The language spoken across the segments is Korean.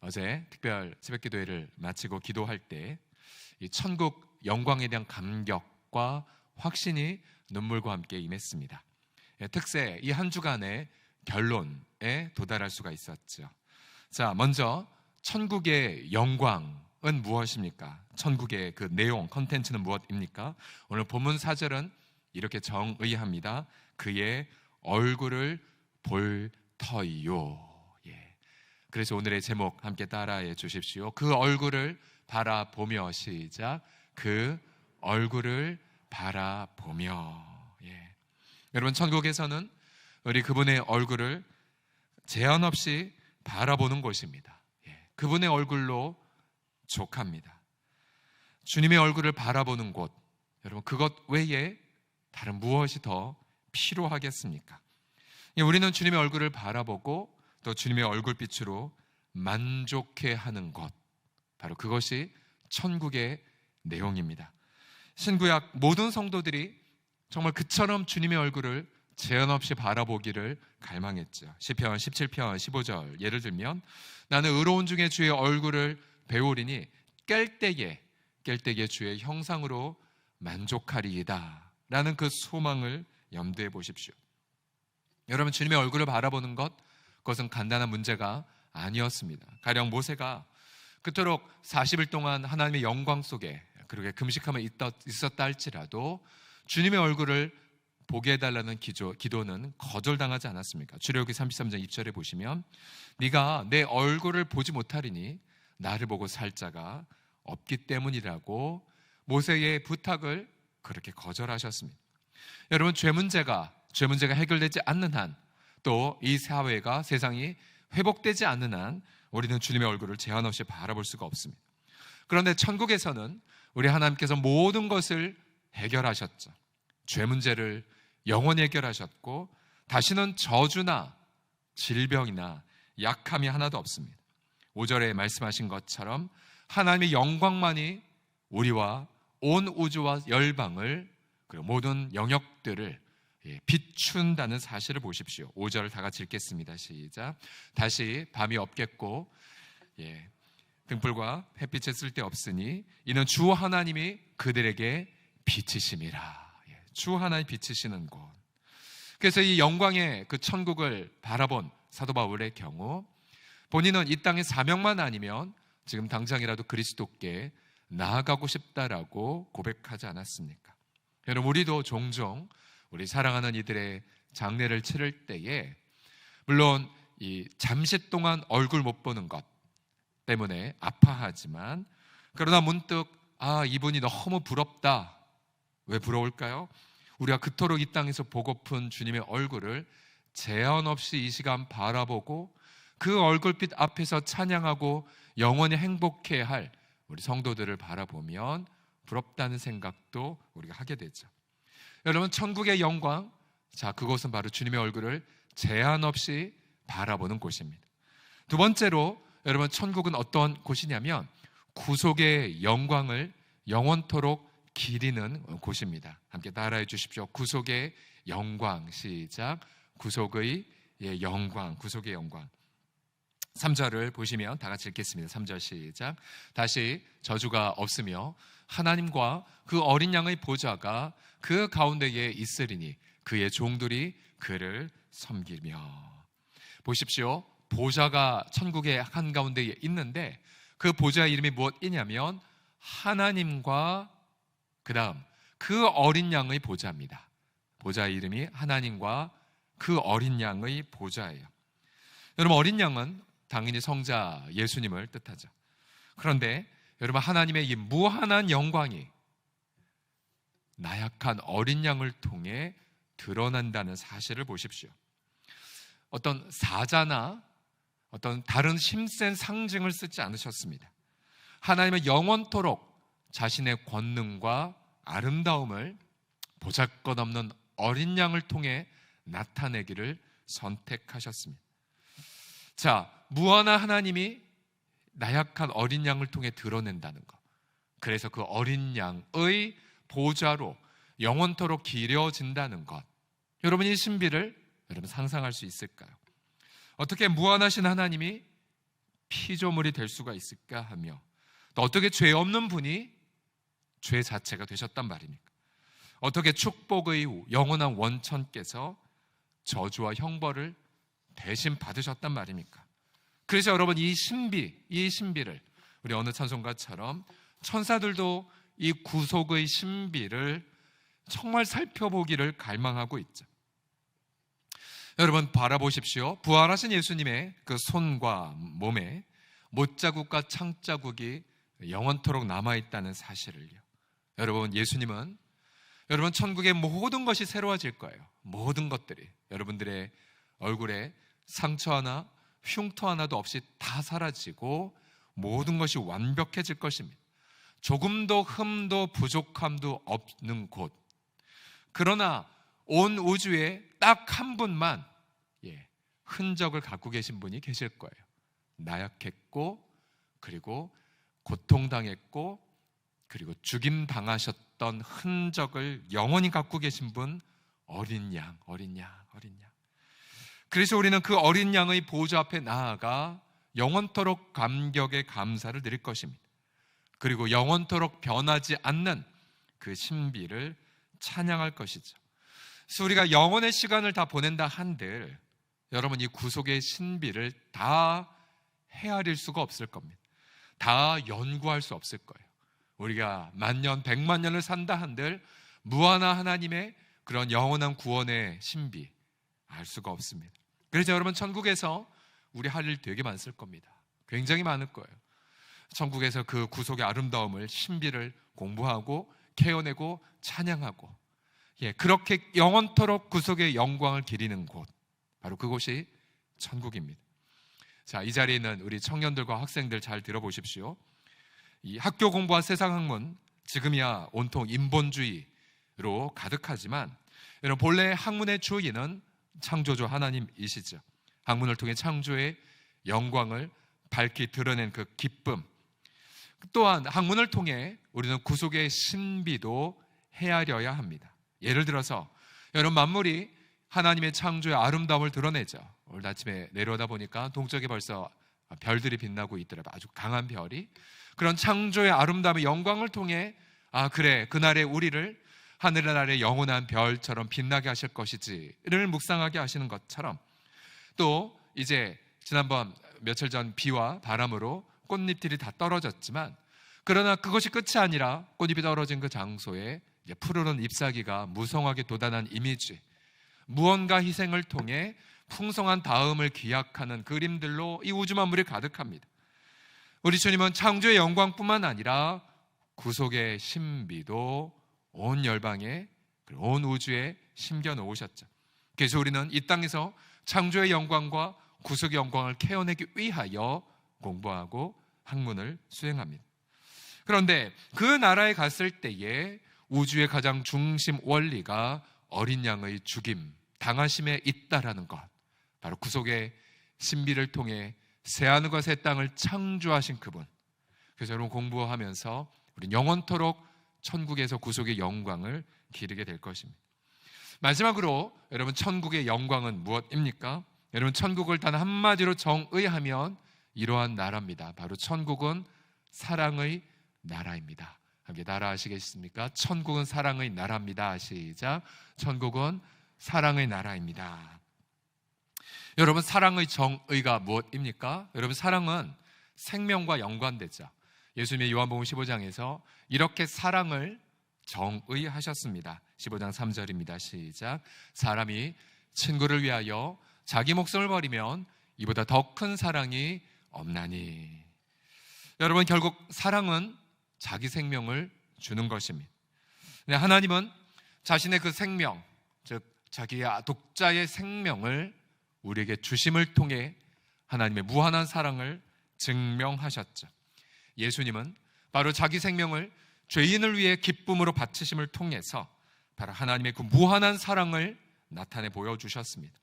어제 특별 새벽기도회를 마치고 기도할 때 이 천국 영광에 대한 감격과 확신이 눈물과 함께 임했습니다. 특세 이 한 주간의 결론에 도달할 수가 있었죠. 자, 먼저 천국의 영광은 무엇입니까? 천국의 그 내용, 컨텐츠는 무엇입니까? 오늘 본문 4절은 이렇게 정의합니다. 그의 얼굴을 볼 터이요. 그래서 오늘의 제목 함께 따라해 주십시오. 그 얼굴을 바라보며, 시작. 그 얼굴을 바라보며. 여러분, 천국에서는 우리 그분의 얼굴을 제한 없이 바라보는 곳입니다. 그분의 얼굴로 족합니다. 주님의 얼굴을 바라보는 곳, 여러분, 그것 외에 다른 무엇이 더 필요하겠습니까? 우리는 주님의 얼굴을 바라보고 또 주님의 얼굴빛으로 만족해하는 것, 바로 그것이 천국의 내용입니다. 신구약 모든 성도들이 정말 그처럼 주님의 얼굴을 제한 없이 바라보기를 갈망했죠. 시편 17편 15절 예를 들면, 나는 의로운 중에 주의 얼굴을 배우리니 깰 때에 주의 형상으로 만족하리이다 라는 그 소망을 염두에 보십시오. 여러분, 주님의 얼굴을 바라보는 것, 그것은 간단한 문제가 아니었습니다. 가령 모세가 그토록 40일 동안 하나님의 영광 속에 그렇게 금식하며 있었다 할지라도 주님의 얼굴을 보게 해달라는 기도는 거절당하지 않았습니까? 출애굽기 33장 2절에 보시면, 네가 내 얼굴을 보지 못하리니 나를 보고 살 자가 없기 때문이라고 모세의 부탁을 그렇게 거절하셨습니다. 여러분, 죄 문제가 해결되지 않는 한, 또 이 사회가, 세상이 회복되지 않는 한 우리는 주님의 얼굴을 제한 없이 바라볼 수가 없습니다. 그런데 천국에서는 우리 하나님께서 모든 것을 해결하셨죠. 죄 문제를 영원히 해결하셨고 다시는 저주나 질병이나 약함이 하나도 없습니다. 5절에 말씀하신 것처럼 하나님의 영광만이 우리와 온 우주와 열방을, 그리고 모든 영역들을 비춘다는 사실을 보십시오. 5절을 다 같이 읽겠습니다. 시작. 다시 밤이 없겠고 등불과 햇빛에 쓸데없으니 이는 주 하나님이 그들에게 빛이심이라. 주 하나님 빛이시는 곳. 그래서 이 영광의 그 천국을 바라본 사도 바울의 경우, 본인은 이 땅의 사명만 아니면 지금 당장이라도 그리스도께 나아가고 싶다라고 고백하지 않았습니까? 여러분, 우리도 종종 우리 사랑하는 이들의 장례를 치를 때에 물론 이 잠시 동안 얼굴 못 보는 것 때문에 아파하지만, 그러나 문득 이분이 너무 부럽다. 왜 부러울까요? 우리가 그토록 이 땅에서 보고픈 주님의 얼굴을 제한 없이 이 시간 바라보고 그 얼굴빛 앞에서 찬양하고 영원히 행복해야 할 우리 성도들을 바라보면 부럽다는 생각도 우리가 하게 되죠. 여러분, 천국의 영광, 자, 그곳은 바로 주님의 얼굴을 제한 없이 바라보는 곳입니다. 두 번째로, 여러분, 천국은 어떤 곳이냐면 구속의 영광을 영원토록 기리는 곳입니다. 함께 따라해 주십시오. 구속의 영광, 시작. 구속의 영광, 구속의 영광. 3절을 보시면 다 같이 읽겠습니다. 3절 시작. 다시 저주가 없으며 하나님과 그 어린 양의 보좌가 그 가운데에 있으리니 그의 종들이 그를 섬기며. 보십시오. 보좌가 천국의 한가운데에 있는데 그 보좌의 이름이 무엇이냐면 하나님과 그 다음 그 어린 양의 보좌입니다. 보좌의 이름이 하나님과 그 어린 양의 보좌예요. 여러분, 어린 양은 당연히 성자 예수님을 뜻하죠. 그런데 여러분, 하나님의 이 무한한 영광이 나약한 어린 양을 통해 드러난다는 사실을 보십시오. 어떤 사자나 어떤 다른 힘센 상징을 쓰지 않으셨습니다. 하나님은 영원토록 자신의 권능과 아름다움을 보잘것없는 어린 양을 통해 나타내기를 선택하셨습니다. 자, 무한한 하나님이 나약한 어린 양을 통해 드러낸다는 것. 그래서 그 어린 양의 보좌로 영원토록 기려진다는 것. 여러분, 이 신비를 여러분 상상할 수 있을까요? 어떻게 무한하신 하나님이 피조물이 될 수가 있을까 하며, 또 어떻게 죄 없는 분이 죄 자체가 되셨단 말입니까? 어떻게 축복의 영원한 원천께서 저주와 형벌을 대신 받으셨단 말입니까? 그래서 여러분, 이 신비를 우리 어느 찬송가처럼 천사들도 이 구속의 신비를 정말 살펴보기를 갈망하고 있죠. 여러분, 바라보십시오. 부활하신 예수님의 그 손과 몸에 못자국과 창자국이 영원토록 남아있다는 사실을요. 여러분, 예수님은 여러분 천국의 모든 것이 새로워질 거예요. 모든 것들이 여러분들의 얼굴에 상처 하나, 흉터 하나도 없이 다 사라지고 모든 것이 완벽해질 것입니다. 조금도 흠도 부족함도 없는 곳. 그러나 온 우주에 딱 한 분만 흔적을 갖고 계신 분이 계실 거예요. 나약했고, 그리고 고통당했고, 그리고 죽임당하셨던 흔적을 영원히 갖고 계신 분, 어린 양. 그래서 우리는 그 어린 양의 보좌 앞에 나아가 영원토록 감격의 감사를 드릴 것입니다. 그리고 영원토록 변하지 않는 그 신비를 찬양할 것이죠. 그래서 우리가 영원의 시간을 다 보낸다 한들 여러분, 이 구속의 신비를 다 헤아릴 수가 없을 겁니다. 다 연구할 수 없을 거예요. 우리가 만년, 백만 년을 산다 한들 무한한 하나님의 그런 영원한 구원의 신비 알 수가 없습니다. 그래서 여러분, 천국에서 우리 할 일 되게 많을 겁니다. 굉장히 많을 거예요. 천국에서 그 구속의 아름다움을, 신비를 공부하고 캐어내고 찬양하고, 그렇게 영원토록 구속의 영광을 기리는 곳, 바로 그곳이 천국입니다. 자, 이 자리에 있는 우리 청년들과 학생들 잘 들어보십시오. 이 학교 공부와 세상 학문, 지금이야 온통 인본주의로 가득하지만 여러분, 본래 학문의 주인은 창조주 하나님이시죠. 학문을 통해 창조의 영광을 밝히 드러낸 그 기쁨, 또한 학문을 통해 우리는 구속의 신비도 헤아려야 합니다. 예를 들어서 여러분, 만물이 하나님의 창조의 아름다움을 드러내죠. 오늘 아침에 내려오다 보니까 동쪽에 벌써 별들이 빛나고 있더라고요. 아주 강한 별이. 그런 창조의 아름다움의 영광을 통해 그래, 그날의 우리를 하늘 아래 영원한 별처럼 빛나게 하실 것이지를 묵상하게 하시는 것처럼, 또 이제 지난번 며칠 전 비와 바람으로 꽃잎들이 다 떨어졌지만, 그러나 그것이 끝이 아니라 꽃잎이 떨어진 그 장소에 이제 푸르른 잎사귀가 무성하게 돋아난 이미지, 무언가 희생을 통해 풍성한 다음을 기약하는 그림들로 이 우주 만물이 가득합니다. 우리 주님은 창조의 영광뿐만 아니라 구속의 신비도 온 열방에, 온 우주에 심겨 놓으셨죠. 그래서 우리는 이 땅에서 창조의 영광과 구속의 영광을 캐어내기 위하여 공부하고 학문을 수행합니다. 그런데 그 나라에 갔을 때에 우주의 가장 중심 원리가 어린 양의 죽임, 당하심에 있다라는 것, 바로 구속의 신비를 통해 새하늘과 새 땅을 창조하신 그분. 그래서 여러분, 공부하면서 우리는 영원토록 천국에서 구속의 영광을 기르게 될 것입니다. 마지막으로 여러분, 천국의 영광은 무엇입니까? 여러분, 천국을 단 한마디로 정의하면 이러한 나라입니다. 바로 천국은 사랑의 나라입니다. 함께 따라하시겠습니까? 천국은 사랑의 나라입니다. 시작. 천국은 사랑의 나라입니다. 여러분, 사랑의 정의가 무엇입니까? 여러분, 사랑은 생명과 연관되죠. 예수님의 요한복음 15장에서 이렇게 사랑을 정의하셨습니다. 15장 3절입니다. 시작. 사람이 친구를 위하여 자기 목숨을 버리면 이보다 더 큰 사랑이 없나니. 여러분, 결국 사랑은 자기 생명을 주는 것입니다. 하나님은 자신의 그 생명, 즉 자기의 독자의 생명을 우리에게 주심을 통해 하나님의 무한한 사랑을 증명하셨죠. 예수님은 바로 자기 생명을 죄인을 위해 기쁨으로 바치심을 통해서 바로 하나님의 그 무한한 사랑을 나타내 보여주셨습니다.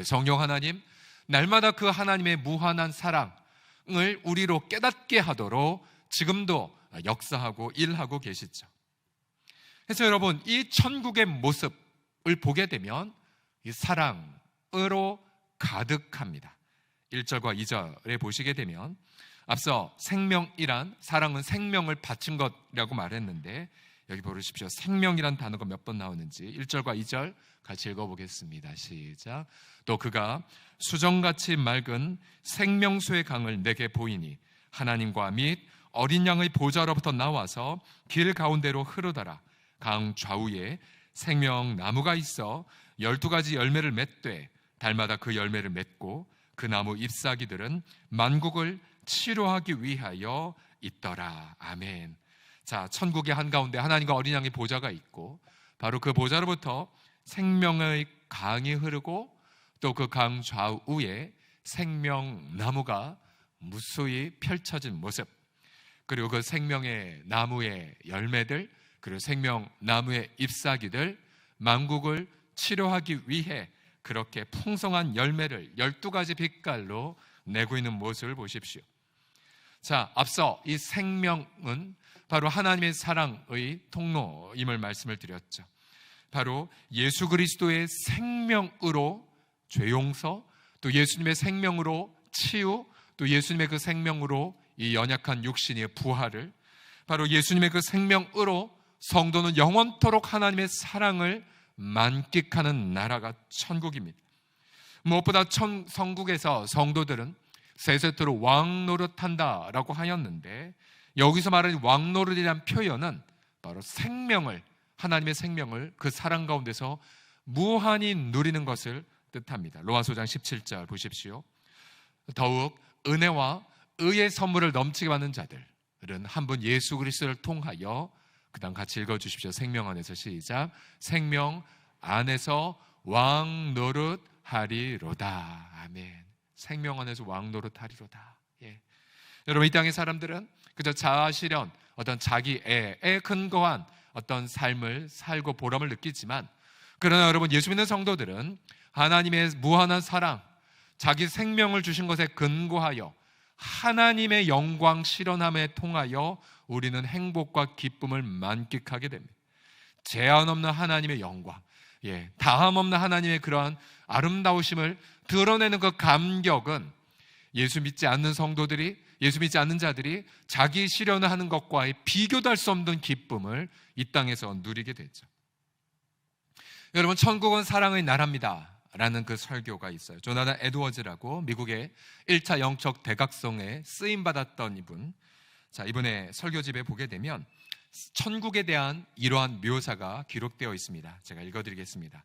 성령 하나님, 날마다 그 하나님의 무한한 사랑을 우리로 깨닫게 하도록 지금도 역사하고 일하고 계시죠. 그래서 여러분, 이 천국의 모습을 보게 되면 이 사랑으로 가득합니다. 1절과 2절에 보시게 되면 앞서 생명이란, 사랑은 생명을 바친 것이라고 말했는데 여기 보십시오. 생명이란 단어가 몇 번 나오는지 1절과 2절 같이 읽어보겠습니다. 시작. 또 그가 수정같이 맑은 생명수의 강을 내게 보이니 하나님과 및 어린 양의 보좌로부터 나와서 길 가운데로 흐르더라. 강 좌우에 생명나무가 있어 12가지 열매를 맺되 달마다 그 열매를 맺고 그 나무 잎사귀들은 만국을 치료하기 위하여 있더라. 아멘. 자, 천국의 한가운데 하나님과 어린 양의 보좌가 있고 바로 그 보좌로부터 생명의 강이 흐르고 또 그 강 좌우에 생명나무가 무수히 펼쳐진 모습, 그리고 그 생명의 나무의 열매들, 그리고 생명나무의 잎사귀들, 만국을 치료하기 위해 그렇게 풍성한 열매를 12가지 빛깔로 내고 있는 모습을 보십시오. 자, 앞서 이 생명은 바로 하나님의 사랑의 통로임을 말씀을 드렸죠. 바로 예수 그리스도의 생명으로 죄 용서, 또 예수님의 생명으로 치유, 또 예수님의 그 생명으로 이 연약한 육신의 부활을, 바로 예수님의 그 생명으로 성도는 영원토록 하나님의 사랑을 만끽하는 나라가 천국입니다. 무엇보다 성국에서 성도들은 세세토록 왕 노릇한다라고 하였는데 여기서 말하는 왕 노릇이라는 표현은 바로 생명을, 하나님의 생명을 그 사랑 가운데서 무한히 누리는 것을 뜻합니다. 로마서장 17절 보십시오. 더욱 은혜와 의의 선물을 넘치게 받는 자들은 한 분 예수 그리스도를 통하여, 그 다음 같이 읽어주십시오. 생명 안에서 시작. 생명 안에서 왕 노릇하리로다. 아멘. 생명 안에서 왕 노릇하리로다. 예. 여러분, 이 땅의 사람들은 그저 자아실현, 어떤 자기애에 근거한 어떤 삶을 살고 보람을 느끼지만, 그러나 여러분, 예수 믿는 성도들은 하나님의 무한한 사랑, 자기 생명을 주신 것에 근거하여 하나님의 영광 실현함에 통하여 우리는 행복과 기쁨을 만끽하게 됩니다. 제한 없는 하나님의 영광, 다함 없는 하나님의 그러한 아름다우심을 드러내는 그 감격은 예수 믿지 않는 성도들이, 예수 믿지 않는 자들이 자기 실현을 하는 것과의 비교도 할 수 없는 기쁨을 이 땅에서 누리게 되죠. 여러분, 천국은 사랑의 나라입니다 라는 그 설교가 있어요. 조나단 에드워즈라고 미국의 1차 영적 대각성에 쓰임받았던 이분, 자, 이분의 설교집에 보게 되면 천국에 대한 이러한 묘사가 기록되어 있습니다. 제가 읽어드리겠습니다.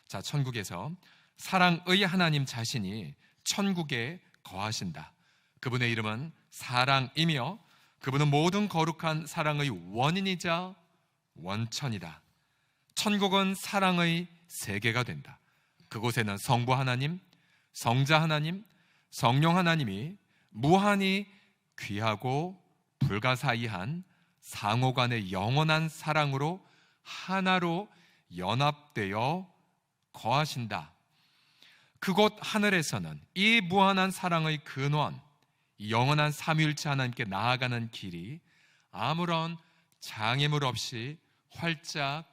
자, 천국에서 사랑의 하나님 자신이 천국에 거하신다. 그분의 이름은 사랑이며 그분은 모든 거룩한 사랑의 원인이자 원천이다. 천국은 사랑의 세계가 된다. 그곳에는 성부 하나님, 성자 하나님, 성령 하나님이 무한히 귀하고 불가사의한 상호간의 영원한 사랑으로 하나로 연합되어 거하신다. 그곳 하늘에서는 이 무한한 사랑의 근원, 영원한 삼위일체 하나님께 나아가는 길이 아무런 장애물 없이 활짝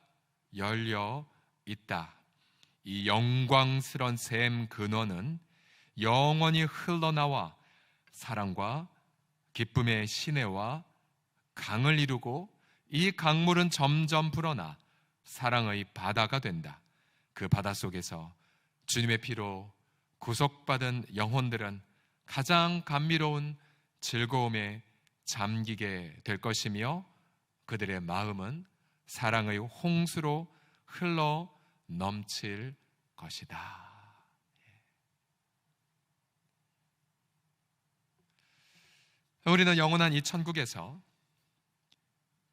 열려 있다. 이 영광스런 샘 근원은 영원히 흘러나와 사랑과 기쁨의 시내와 강을 이루고 이 강물은 점점 불어나 사랑의 바다가 된다. 그 바다 속에서 주님의 피로 구속받은 영혼들은 가장 감미로운 즐거움에 잠기게 될 것이며 그들의 마음은 사랑의 홍수로 흘러 넘칠 것이다. 우리는 영원한 이 천국에서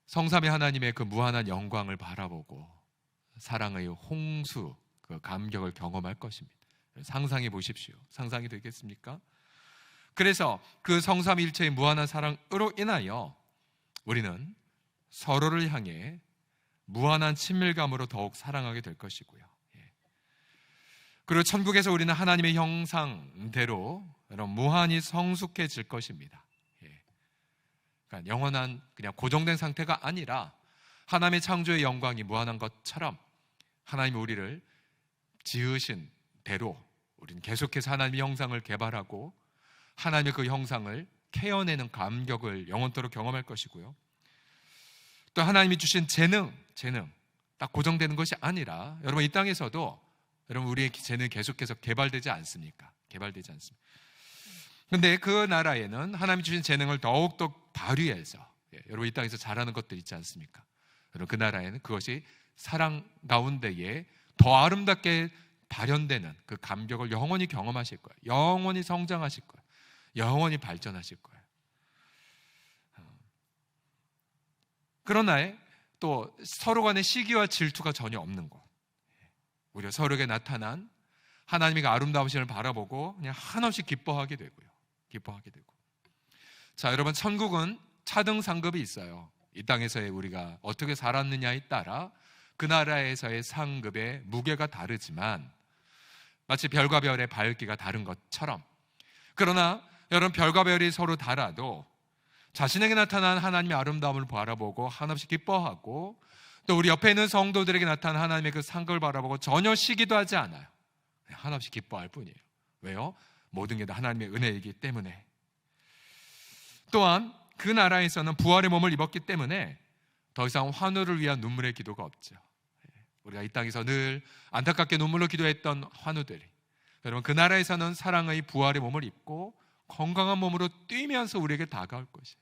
성삼위 하나님의 그 무한한 영광을 바라보고 사랑의 홍수, 그 감격을 경험할 것입니다. 상상해 보십시오. 상상이 되겠습니까? 그래서 그 성삼위일체의 무한한 사랑으로 인하여 우리는 서로를 향해 무한한 친밀감으로 더욱 사랑하게 될 것이고요. 그리고 천국에서 우리는 하나님의 형상대로 무한히 성숙해질 것입니다. 그러니까 영원한 그냥 고정된 상태가 아니라 하나님의 창조의 영광이 무한한 것처럼 하나님이 우리를 지으신 대로 우리는 계속해서 하나님의 형상을 개발하고 하나님의 그 형상을 캐어내는 감격을 영원토록 경험할 것이고요. 또 하나님이 주신 재능 딱 고정되는 것이 아니라 여러분 이 땅에서도 여러분 우리의 재능이 계속해서 개발되지 않습니까? 개발되지 않습니다. 근데 그 나라에는 하나님이 주신 재능을 더욱더 발휘해서 여러분 이 땅에서 잘하는 것들 있지 않습니까? 여러분 그 나라에는 그것이 사랑 가운데에 더 아름답게 발현되는 그 감격을 영원히 경험하실 거예요. 영원히 성장하실 거예요. 영원히 발전하실 거예요. 그러나 또 서로 간의 시기와 질투가 전혀 없는 것, 오히려 서로에게 나타난 하나님의 그 아름다우심을 바라보고 그냥 한없이 기뻐하게 되고요. 자, 여러분 천국은 차등 상급이 있어요. 이 땅에서의 우리가 어떻게 살았느냐에 따라 그 나라에서의 상급의 무게가 다르지만 마치 별과 별의 밝기가 다른 것처럼, 그러나 여러분 별과 별이 서로 달아도 자신에게 나타난 하나님의 아름다움을 바라보고 한없이 기뻐하고 또 우리 옆에 있는 성도들에게 나타난 하나님의 그 상급을 바라보고 전혀 시기도 하지 않아요. 한없이 기뻐할 뿐이에요. 왜요? 모든 게 다 하나님의 은혜이기 때문에. 또한 그 나라에서는 부활의 몸을 입었기 때문에 더 이상 환우를 위한 눈물의 기도가 없죠. 우리가 이 땅에서 늘 안타깝게 눈물로 기도했던 환우들이 여러분 그 나라에서는 사랑의 부활의 몸을 입고 건강한 몸으로 뛰면서 우리에게 다가올 것이에요.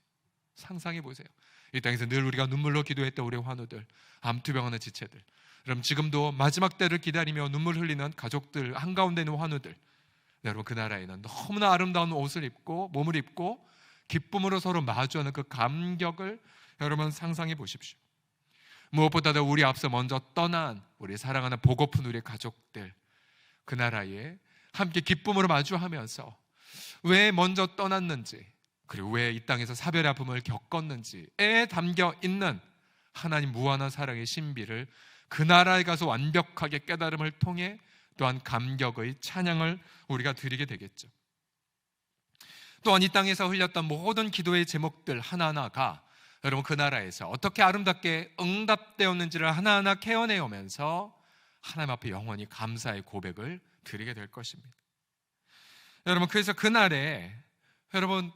상상해 보세요. 이 땅에서 늘 우리가 눈물로 기도했던 우리 환우들, 암투병하는 지체들, 여러분 지금도 마지막 때를 기다리며 눈물 흘리는 가족들 한가운데 있는 환우들, 여러분 그 나라에는 너무나 아름다운 옷을 입고 몸을 입고 기쁨으로 서로 마주하는 그 감격을 여러분 상상해 보십시오. 무엇보다도 우리 앞서 먼저 떠난 우리 사랑하는 보고픈 우리 가족들, 그 나라에 함께 기쁨으로 마주하면서 왜 먼저 떠났는지, 그리고 왜 이 땅에서 사별의 아픔을 겪었는지에 담겨 있는 하나님 무한한 사랑의 신비를 그 나라에 가서 완벽하게 깨달음을 통해 또한 감격의 찬양을 우리가 드리게 되겠죠. 또한 이 땅에서 흘렸던 모든 기도의 제목들 하나하나가 여러분 그 나라에서 어떻게 아름답게 응답되었는지를 하나하나 캐어내오면서 하나님 앞에 영원히 감사의 고백을 드리게 될 것입니다. 여러분 그래서 그날에 여러분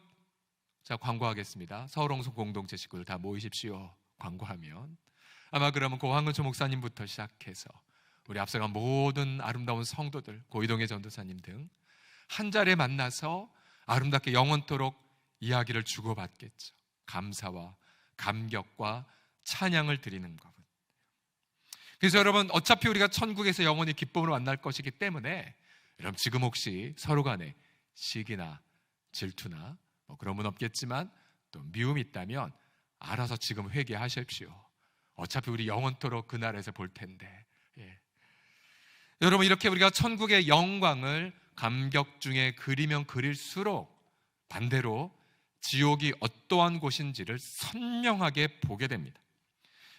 자 광고하겠습니다. 서울홍성 공동체 식구들 다 모이십시오. 광고하면 아마 그러면 고황근초 목사님부터 시작해서 우리 앞서간 모든 아름다운 성도들, 고이동의 전도사님 등 한 자리에 만나서 아름답게 영원토록 이야기를 주고받겠죠. 감사와 감격과 찬양을 드리는 것. 그래서 여러분 어차피 우리가 천국에서 영원히 기쁨으로 만날 것이기 때문에 여러분 지금 혹시 서로 간에 시기나 질투나 뭐 그런 분 없겠지만 또 미움이 있다면 알아서 지금 회개하십시오. 어차피 우리 영원토록 그 나라에서 볼 텐데. 여러분 이렇게 우리가 천국의 영광을 감격 중에 그리면 그릴수록 반대로 지옥이 어떠한 곳인지를 선명하게 보게 됩니다.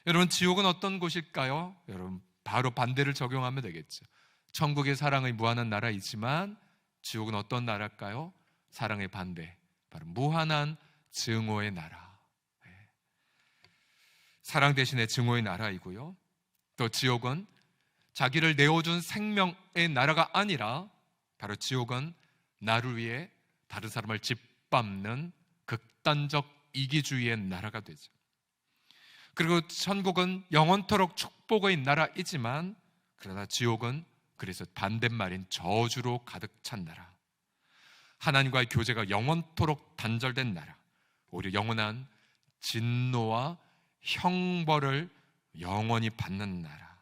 여러분 지옥은 어떤 곳일까요? 여러분 바로 반대를 적용하면 되겠죠. 천국의 사랑의 무한한 나라이지만 지옥은 어떤 나라일까요? 사랑의 반대, 바로 무한한 증오의 나라. 사랑 대신에 증오의 나라이고요. 또 지옥은 자기를 내어준 생명의 나라가 아니라 바로 지옥은 나를 위해 다른 사람을 짓밟는 극단적 이기주의의 나라가 되죠. 그리고 천국은 영원토록 축복의 나라이지만 그러나 지옥은 그래서 반대말인 저주로 가득 찬 나라, 하나님과의 교제가 영원토록 단절된 나라, 오히려 영원한 진노와 형벌을 영원히 받는 나라,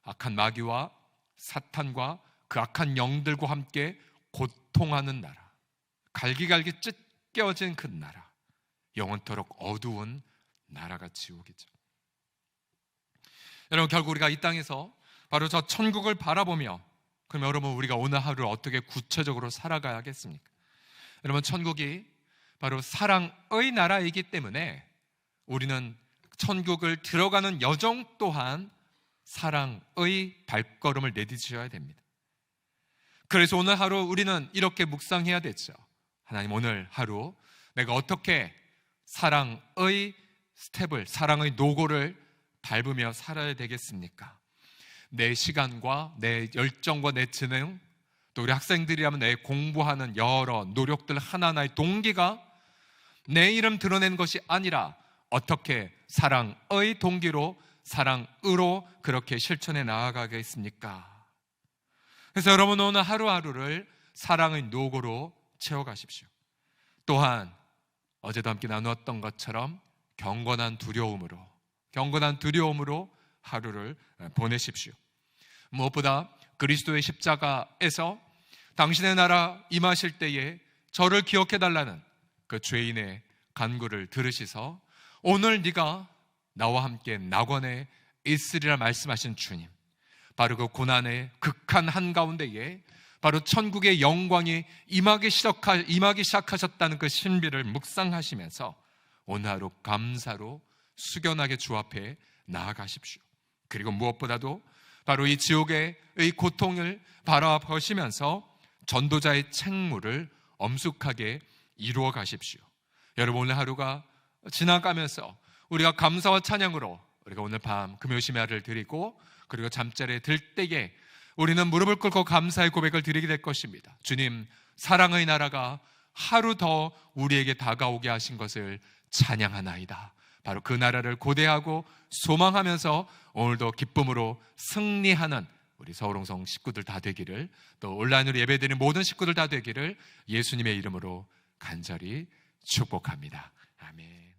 악한 마귀와 사탄과 그 악한 영들과 함께 고통하는 나라, 갈기갈기 찢겨진 그 나라, 영원토록 어두운 나라가 지옥이죠. 여러분 결국 우리가 이 땅에서 바로 저 천국을 바라보며 그럼 여러분 우리가 오늘 하루를 어떻게 구체적으로 살아가야겠습니까? 여러분 천국이 바로 사랑의 나라이기 때문에 우리는 천국을 들어가는 여정 또한 사랑의 발걸음을 내딛으셔야 됩니다. 그래서 오늘 하루 우리는 이렇게 묵상해야 되죠. 하나님 오늘 하루 내가 어떻게 사랑의 스텝을, 사랑의 노고를 밟으며 살아야 되겠습니까? 내 시간과 내 열정과 내 재능, 또 우리 학생들이라면 내 공부하는 여러 노력들 하나하나의 동기가 내 이름 드러내는 것이 아니라 어떻게 사랑의 동기로 사랑으로 그렇게 실천해 나아가겠습니까? 그래서 여러분 오늘 하루하루를 사랑의 노고로 채워가십시오. 또한 어제도 함께 나누었던 것처럼 경건한 두려움으로 하루를 보내십시오. 무엇보다 그리스도의 십자가에서 당신의 나라 임하실 때에 저를 기억해달라는 그 죄인의 간구를 들으시서 오늘 네가 나와 함께 낙원에 있으리라 말씀하신 주님, 바로 그 고난의 극한 한가운데에 바로 천국의 영광이 임하기 시작하셨다는 그 신비를 묵상하시면서 오늘 하루 감사로 숙연하게 주 앞에 나아가십시오. 그리고 무엇보다도 바로 이 지옥의 고통을 바라보시면서 전도자의 책무를 엄숙하게 이루어 가십시오. 여러분 오늘 하루가 지나가면서 우리가 감사와 찬양으로 우리가 오늘 밤 금요 심야를 드리고 그리고 잠자리에 들 때에 우리는 무릎을 꿇고 감사의 고백을 드리게 될 것입니다. 주님, 사랑의 나라가 하루 더 우리에게 다가오게 하신 것을 찬양하나이다. 바로 그 나라를 고대하고 소망하면서 오늘도 기쁨으로 승리하는 우리 서울홍성 식구들 다 되기를, 또 온라인으로 예배드리는 모든 식구들 다 되기를 예수님의 이름으로 간절히 축복합니다. 아멘.